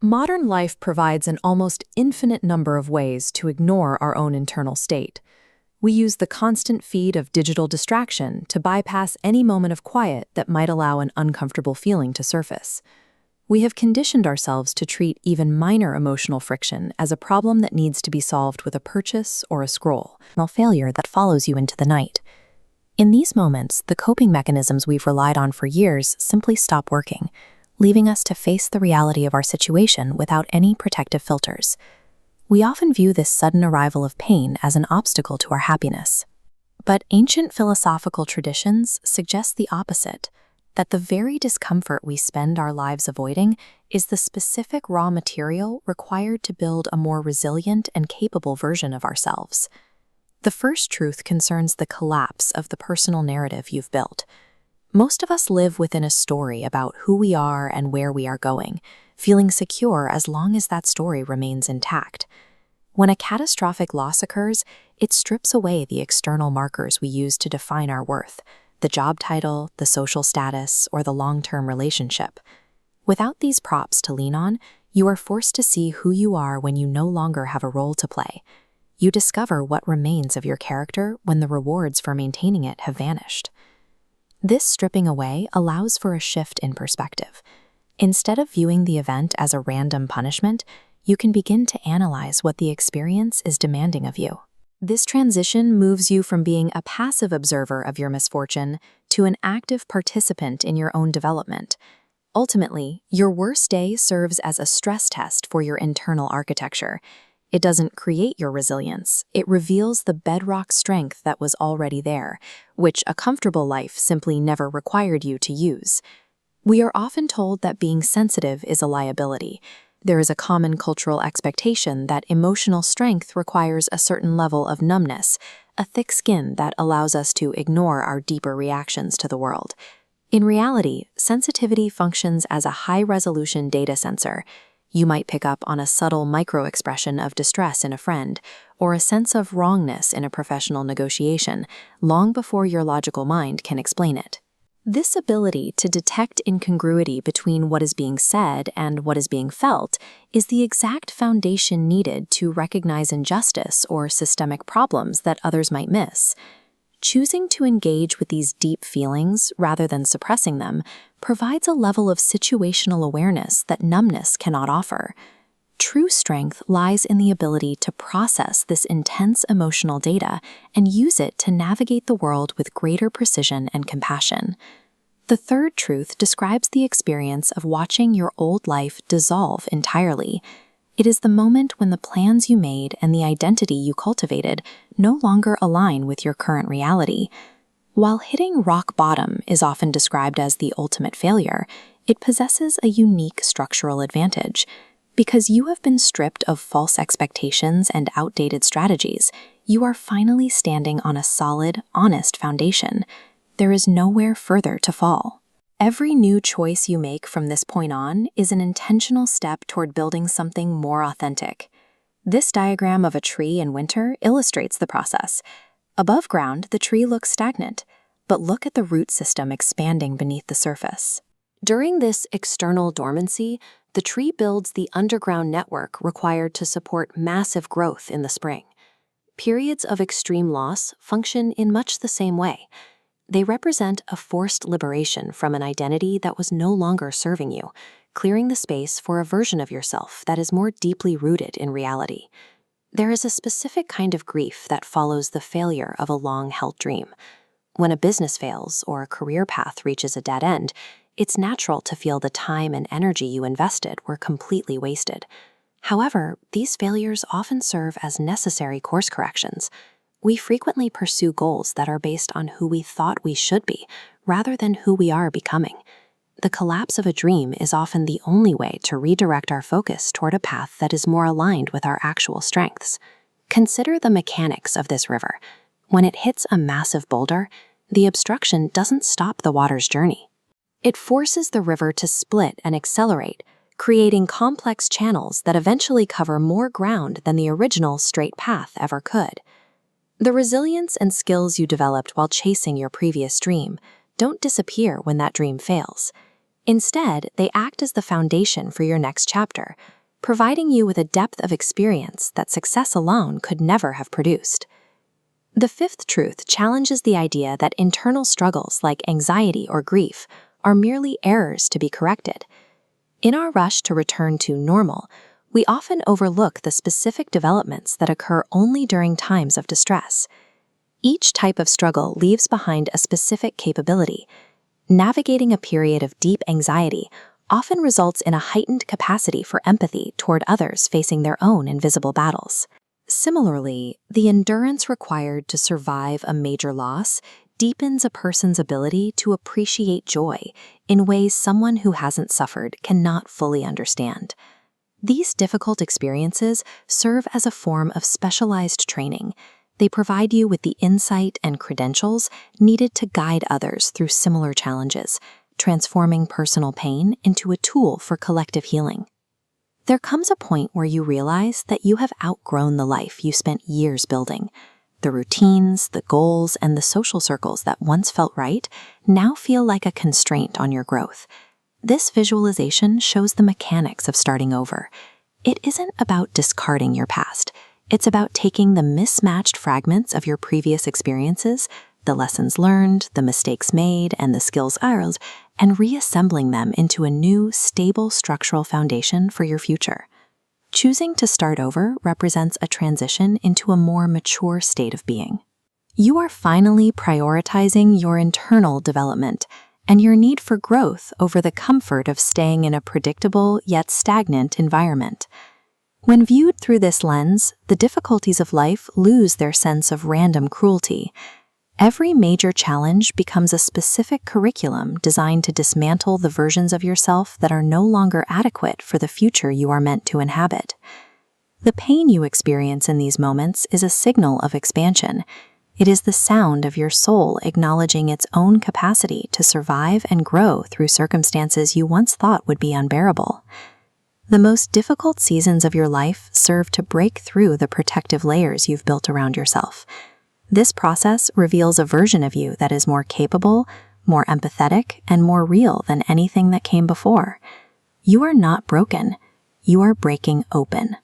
Modern life provides an almost infinite number of ways to ignore our own internal state. We use the constant feed of digital distraction to bypass any moment of quiet that might allow an uncomfortable feeling to surface. We have conditioned ourselves to treat even minor emotional friction as a problem that needs to be solved with a purchase or a scroll, a failure that follows you into the night. In these moments, the coping mechanisms we've relied on for years simply stop working, leaving us to face the reality of our situation without any protective filters. We often view this sudden arrival of pain as an obstacle to our happiness. But ancient philosophical traditions suggest the opposite, that the very discomfort we spend our lives avoiding is the specific raw material required to build a more resilient and capable version of ourselves. The first truth concerns the collapse of the personal narrative you've built. Most of us live within a story about who we are and where we are going, feeling secure as long as that story remains intact. When a catastrophic loss occurs, it strips away the external markers we use to define our worth, the job title, the social status, or the long-term relationship. Without these props to lean on, you are forced to see who you are when you no longer have a role to play. You discover what remains of your character when the rewards for maintaining it have vanished. This stripping away allows for a shift in perspective. Instead of viewing the event as a random punishment, you can begin to analyze what the experience is demanding of you. This transition moves you from being a passive observer of your misfortune to an active participant in your own development. Ultimately, your worst day serves as a stress test for your internal architecture. It doesn't create your resilience, it reveals the bedrock strength that was already there, which a comfortable life simply never required you to use. We are often told that being sensitive is a liability. There is a common cultural expectation that emotional strength requires a certain level of numbness, a thick skin that allows us to ignore our deeper reactions to the world. In reality, sensitivity functions as a high-resolution data sensor. You might pick up on a subtle micro-expression of distress in a friend, or a sense of wrongness in a professional negotiation, long before your logical mind can explain it. This ability to detect incongruity between what is being said and what is being felt is the exact foundation needed to recognize injustice or systemic problems that others might miss. Choosing to engage with these deep feelings rather than suppressing them provides a level of situational awareness that numbness cannot offer. True strength lies in the ability to process this intense emotional data and use it to navigate the world with greater precision and compassion. The third truth describes the experience of watching your old life dissolve entirely. It is the moment when the plans you made and the identity you cultivated no longer align with your current reality. While hitting rock bottom is often described as the ultimate failure, it possesses a unique structural advantage. Because you have been stripped of false expectations and outdated strategies, you are finally standing on a solid, honest foundation. There is nowhere further to fall. Every new choice you make from this point on is an intentional step toward building something more authentic. This diagram of a tree in winter illustrates the process. Above ground, the tree looks stagnant, but look at the root system expanding beneath the surface. During this external dormancy, the tree builds the underground network required to support massive growth in the spring. Periods of extreme loss function in much the same way. They represent a forced liberation from an identity that was no longer serving you, clearing the space for a version of yourself that is more deeply rooted in reality. There is a specific kind of grief that follows the failure of a long-held dream. When a business fails or a career path reaches a dead end, it's natural to feel the time and energy you invested were completely wasted. However, these failures often serve as necessary course corrections. We frequently pursue goals that are based on who we thought we should be, rather than who we are becoming. The collapse of a dream is often the only way to redirect our focus toward a path that is more aligned with our actual strengths. Consider the mechanics of this river. When it hits a massive boulder, the obstruction doesn't stop the water's journey. It forces the river to split and accelerate, creating complex channels that eventually cover more ground than the original straight path ever could. The resilience and skills you developed while chasing your previous dream don't disappear when that dream fails. Instead, they act as the foundation for your next chapter, providing you with a depth of experience that success alone could never have produced. The fifth truth challenges the idea that internal struggles like anxiety or grief are merely errors to be corrected. In our rush to return to normal, we often overlook the specific developments that occur only during times of distress. Each type of struggle leaves behind a specific capability. Navigating a period of deep anxiety often results in a heightened capacity for empathy toward others facing their own invisible battles. Similarly, the endurance required to survive a major loss deepens a person's ability to appreciate joy in ways someone who hasn't suffered cannot fully understand. These difficult experiences serve as a form of specialized training. They provide you with the insight and credentials needed to guide others through similar challenges, transforming personal pain into a tool for collective healing. There comes a point where you realize that you have outgrown the life you spent years building. The routines, the goals, and the social circles that once felt right now feel like a constraint on your growth. This visualization shows the mechanics of starting over. It isn't about discarding your past. It's about taking the mismatched fragments of your previous experiences, the lessons learned, the mistakes made, and the skills earned, and reassembling them into a new, stable structural foundation for your future. Choosing to start over represents a transition into a more mature state of being. You are finally prioritizing your internal development and your need for growth over the comfort of staying in a predictable yet stagnant environment. When viewed through this lens, the difficulties of life lose their sense of random cruelty. Every major challenge becomes a specific curriculum designed to dismantle the versions of yourself that are no longer adequate for the future you are meant to inhabit. The pain you experience in these moments is a signal of expansion. It is the sound of your soul acknowledging its own capacity to survive and grow through circumstances you once thought would be unbearable. The most difficult seasons of your life serve to break through the protective layers you've built around yourself. This process reveals a version of you that is more capable, more empathetic, and more real than anything that came before. You are not broken. You are breaking open.